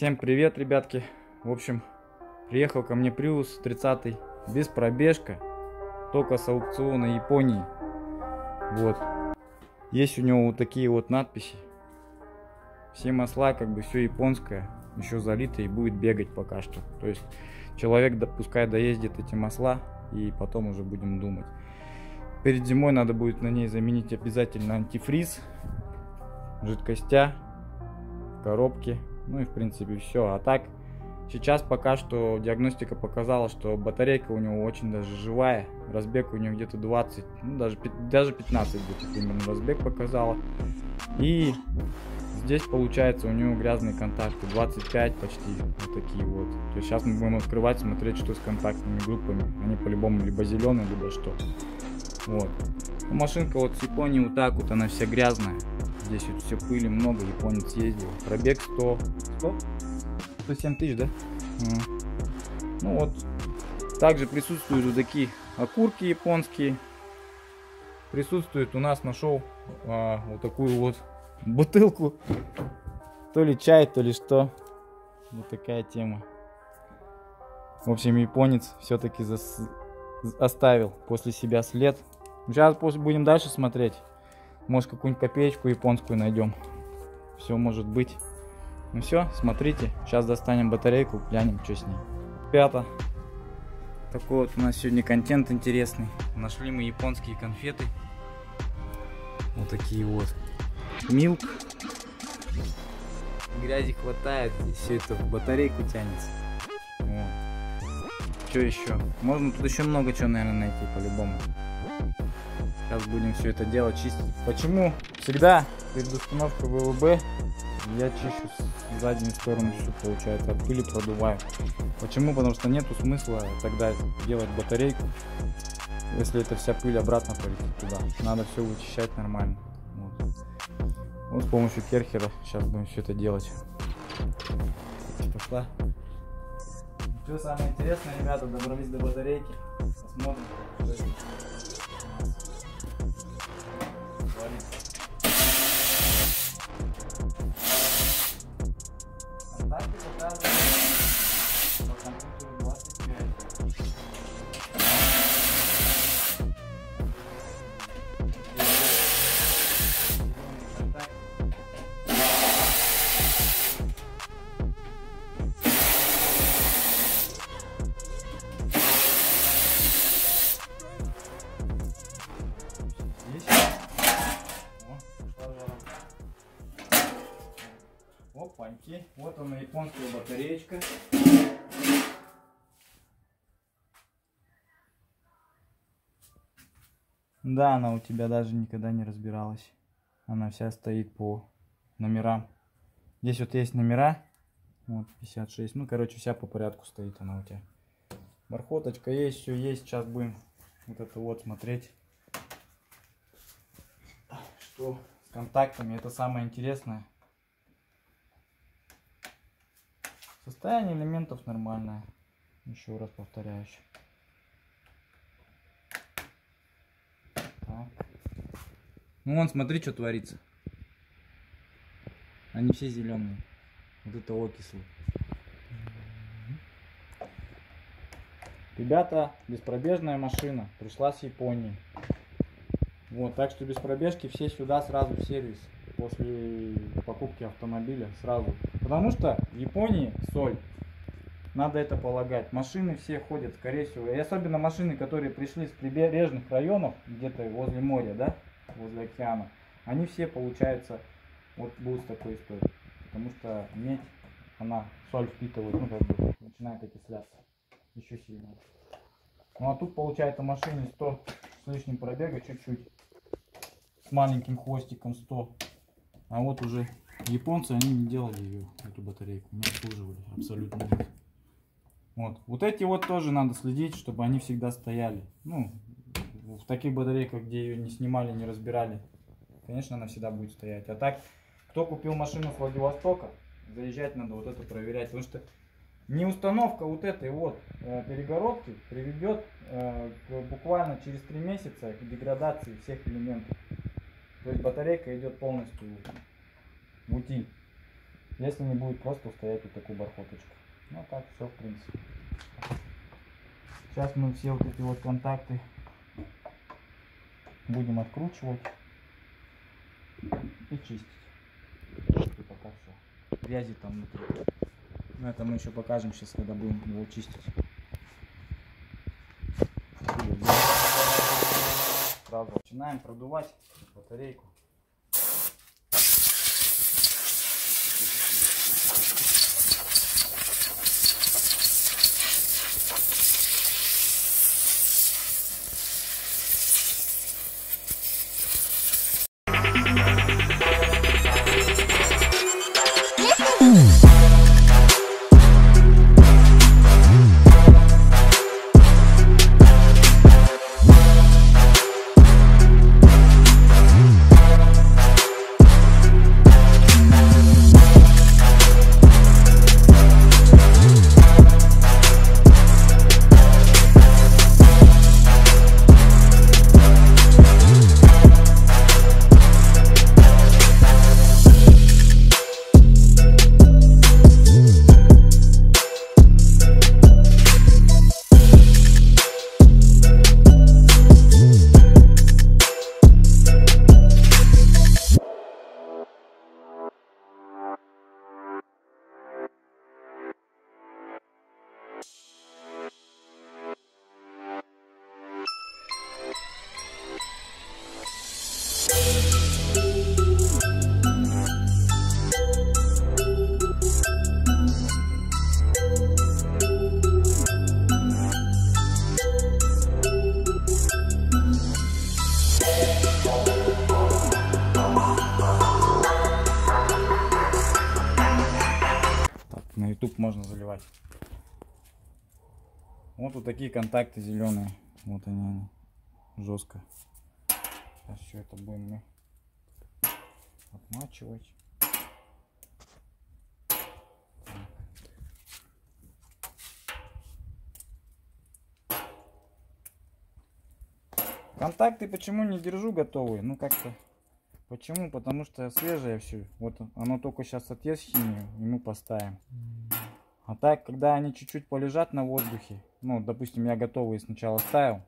Всем привет, ребятки. В общем, приехал ко мне Prius 30 без пробежка, только с аукциона Японии. Вот. Есть у него вот такие вот надписи. Все масла, как бы все японское, еще залито и будет бегать пока что. То есть человек пускай доездит эти масла и потом уже будем думать. Перед зимой надо будет на ней заменить обязательно антифриз, жидкостя, коробки. Ну и в принципе все. А так, сейчас пока что диагностика показала, что батарейка у него очень даже живая. Разбег у него где-то 20, ну даже 15 где-то примерно разбег показала. И здесь получается у него грязные контакты, 25 почти, вот такие вот. То есть сейчас мы будем открывать, смотреть, что с контактными группами. Они по-любому либо зеленые, либо что. Вот. Ну, машинка вот с Японии вот так вот, она вся грязная. Здесь вот все пыли много, японец ездил. Пробег 107 тысяч, да? Ну вот. Также присутствуют вот такие окурки японские. Присутствует у нас, нашел вот такую вот бутылку. То ли чай, то ли что. Вот такая тема. В общем, японец все-таки оставил после себя след. Сейчас будем дальше смотреть. Может, какую-нибудь копеечку японскую найдем. Все может быть. Ну все, смотрите. Сейчас достанем батарейку, глянем, что с ней. Ребята, такой вот у нас сегодня контент интересный. Нашли мы японские конфеты. Вот такие вот. Милк. Грязи хватает, и все это в батарейку тянется. Вот. Что еще? Можно тут еще много чего, наверное, найти по-любому. Сейчас будем все это дело чистить. Почему всегда перед установкой ВЛБ я чищу заднюю сторону, все получается, от пыли продуваю. Почему? Потому что нету смысла тогда делать батарейку, если эта вся пыль обратно полетит туда. Надо все вычищать нормально. Вот с помощью керхера сейчас будем все это делать. Пошла. Что самое интересное, ребята, добрались до батарейки. Посмотрим, что это. Контакты показывают по компьютеру 25. Опаньки. Вот она, японская батареечка. Да, она у тебя даже никогда не разбиралась. Она вся стоит по номерам. Здесь вот есть номера. Вот 56. Ну, короче, вся по порядку стоит она у тебя. Бархоточка есть, все есть. Сейчас будем вот это вот смотреть. Что с контактами. Это самое интересное. Состояние элементов нормальное. Еще раз повторяю. Так. Ну вон, смотри, что творится. Они все зеленые. Вот это окислы. Ребята, беспробежная машина. Пришла с Японии. Вот, так что без пробежки все сюда сразу в сервис. После покупки автомобиля сразу. Потому что в Японии соль. Надо это полагать. Машины все ходят, скорее всего. И особенно машины, которые пришли с прибрежных районов, где-то возле моря, да, возле океана. Они все, получается, вот будут с такой историей. Потому что медь, она соль впитывает, ну как бы начинает окисляться. Еще сильнее. Ну а тут, получается, машине 100 с лишним пробега, чуть-чуть. С маленьким хвостиком 100. А вот уже японцы, они не делали ее, эту батарейку, не обслуживали, абсолютно нет. Вот эти вот тоже надо следить, чтобы они всегда стояли. Ну, в таких батарейках, где ее не снимали, не разбирали, конечно, она всегда будет стоять. А так, кто купил машину с Владивостока, заезжать надо вот это проверять, потому что не установка вот этой вот перегородки приведет буквально через 3 месяца к деградации всех элементов. То есть батарейка идет полностью в утиль. Если не будет просто стоять вот такую бархоточку. Ну так все в принципе. Сейчас мы все вот эти вот контакты будем откручивать и чистить. И пока все. Грязи там внутри. Но это мы еще покажем сейчас, когда будем его чистить. Сразу начинаем продувать батарейку. На YouTube можно заливать. Вот такие контакты зеленые. Вот они жестко. Сейчас все это будем мы отмачивать. Контакты почему не держу готовые? Ну как-то. Почему? Потому что свежее все. Вот оно только сейчас отъест химию, и мы поставим. А так, когда они чуть-чуть полежат на воздухе, ну, допустим, я готовые сначала ставил,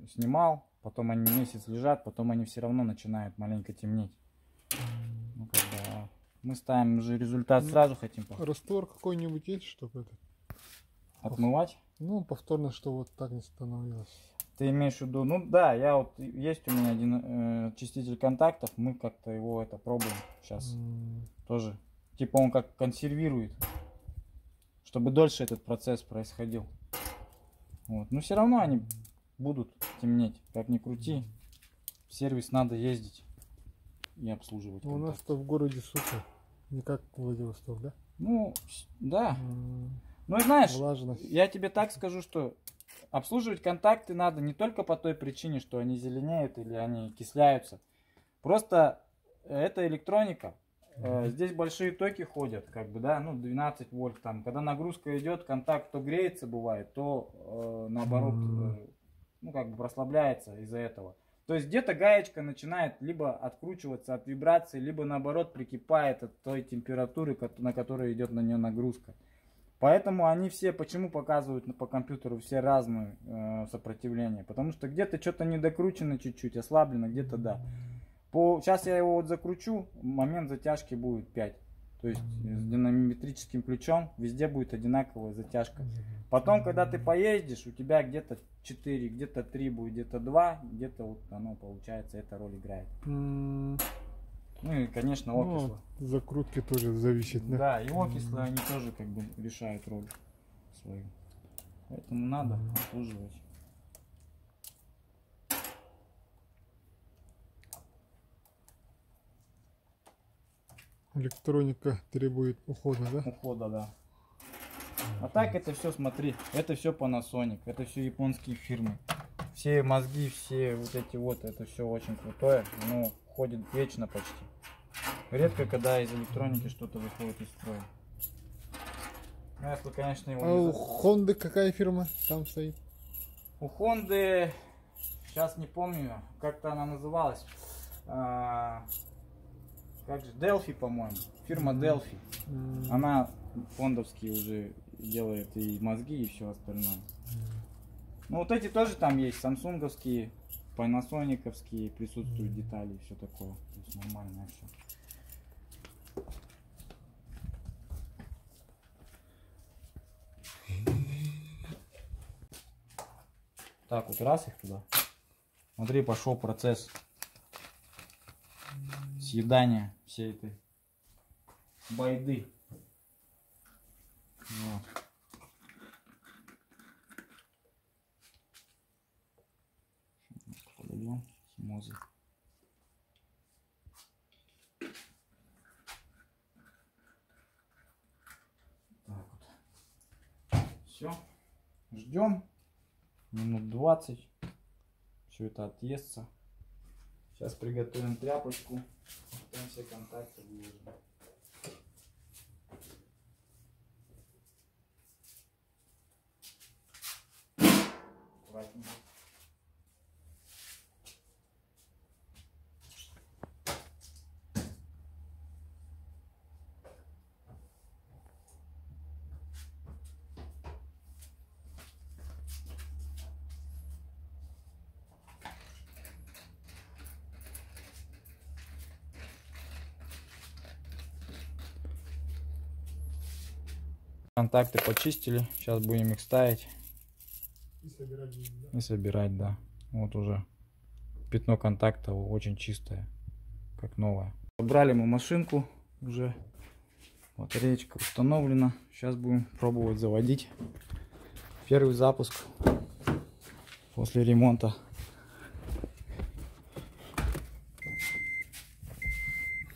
снимал, потом они месяц лежат, потом они все равно начинают маленько темнеть. Ну, когда мы ставим уже результат сразу хотим. Раствор какой-нибудь есть, чтобы это отмывать? Ну, повторно, что вот так не становилось. Ты имеешь в виду? Ну да, я вот есть у меня один чиститель контактов, мы как-то его это пробуем сейчас тоже. Типа он как консервирует, чтобы дольше этот процесс происходил. Вот. Но все равно они будут темнеть, как ни крути. В сервис надо ездить и обслуживать. У нас-то в городе, сука, не как Владивосток, да? Ну, да. Ну и знаешь, влажность. Я тебе так скажу, что обслуживать контакты надо не только по той причине, что они зеленеют или они окисляются. Просто это электроника. Здесь большие токи ходят, как бы, да, ну 12 вольт там. Когда нагрузка идет, контакт то греется бывает, то наоборот, ну как бы прослабляется из-за этого. То есть где-то гаечка начинает либо откручиваться от вибрации, либо наоборот прикипает от той температуры, на которой идет на нее нагрузка. Поэтому они все, почему показывают по компьютеру все разные сопротивления? Потому что где-то что-то недокручено чуть-чуть, ослаблено, где-то да. Сейчас я его вот закручу, момент затяжки будет 5. То есть с динамометрическим ключом везде будет одинаковая затяжка. Потом, когда ты поездишь, у тебя где-то 4, где-то 3 будет, где-то 2, где-то вот оно получается, эта роль играет. Ну и, конечно, окисло. Ну, закрутки тоже зависит, да? Да, и окислы, они тоже как бы решают роль свою. Поэтому надо обслуживать. Электроника требует ухода, да? Ухода, да. А так это все, смотри, это все Panasonic, это все японские фирмы. Все мозги, все вот эти вот, это все очень крутое, но ходит вечно почти. Редко, когда из электроники что-то выходит из строя. Ну, если, конечно, его у Honda какая фирма там стоит? У Honda, сейчас не помню, как-то она называлась. как же, Delphi, по-моему. Фирма Delphi. Она фондовские уже делает и мозги, и все остальное. Ну вот эти тоже там есть, самсунговские, панасониковские, присутствуют детали и все такое. То есть нормальное все. Так, вот раз их туда. Смотри, пошел процесс съедания всей этой байды. Вот. Подойдем с мозгом. Так вот. Все. Ждем. Минут 20. Все это отъестся. Сейчас приготовим тряпочку. Потом все контакты выложим. Аккуратненько. Контакты почистили. Сейчас будем их ставить. И собирать будем, да? И собирать, да. Вот уже пятно контакта очень чистое, как новое. Собрали мы машинку уже. Батареечка установлена. Сейчас будем пробовать заводить. Первый запуск после ремонта.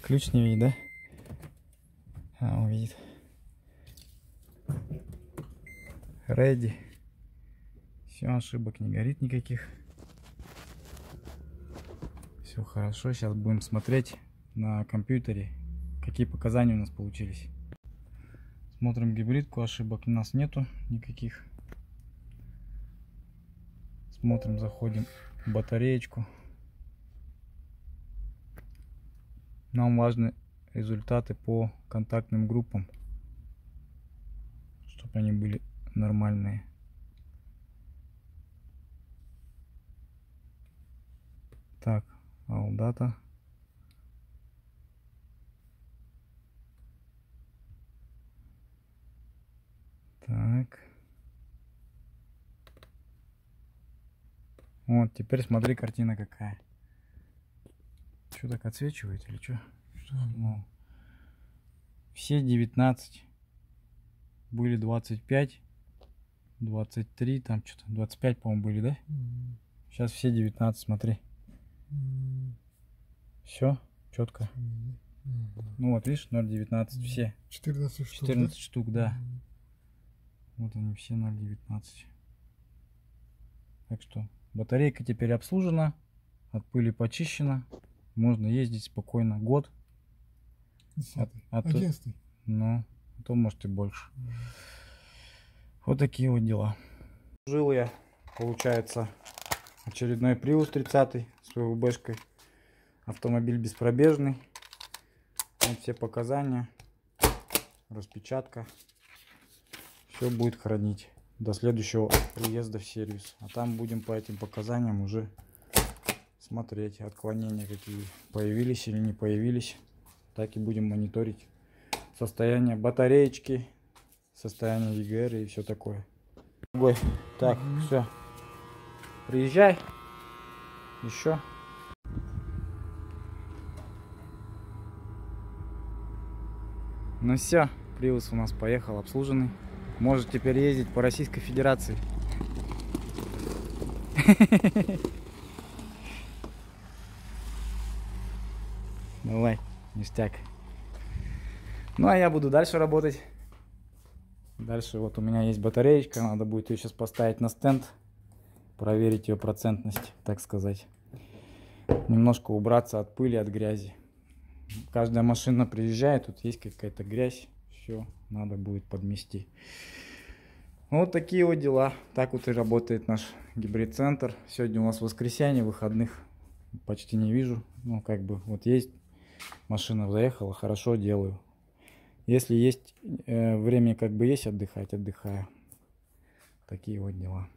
Ключ не видит, да? А, он видит. Ready. Все, ошибок не горит никаких. Все хорошо. Сейчас будем смотреть на компьютере, какие показания у нас получились. Смотрим гибридку, ошибок у нас нету никаких. Смотрим, заходим в батареечку. Нам важны результаты по контактным группам, чтобы они были нормальные. Так, all data. Так. Вот, теперь смотри, картина какая. Что так отсвечивает или что? Ну, все 19. Были 25. 23, там что-то 25, по-моему, были, да? Сейчас все 19, смотри. Все, четко. Ну вот, видишь, 0,19 все. 14 штук, 14 да? штук, да. Вот они все 0,19. Так что батарейка теперь обслужена, от пыли почищена. Можно ездить спокойно год. 11. Ну, а то может и больше. Вот такие вот дела. Жил я, получается, очередной Prius 30 с ВВБшкой. Автомобиль беспробежный. Вот все показания. Распечатка. Все будет хранить до следующего приезда в сервис. А там будем по этим показаниям уже смотреть, отклонения какие появились или не появились. Так и будем мониторить состояние батареечки, состояние EGR и все такое. Так, все. Приезжай. Еще. Ну все, Prius у нас поехал обслуженный. Может теперь ездить по Российской Федерации. Давай, ништяк. Ну а я буду дальше работать. Дальше вот у меня есть батареечка. Надо будет ее сейчас поставить на стенд. Проверить ее процентность, так сказать. Немножко убраться от пыли, от грязи. Каждая машина приезжает, тут есть какая-то грязь. Все, надо будет подмести. Вот такие вот дела. Так вот и работает наш гибрид-центр. Сегодня у нас воскресенье, выходных почти не вижу. Ну, как бы, вот есть машина заехала, хорошо делаю. Если есть время, как бы есть отдыхать, отдыхаю. Такие вот дела.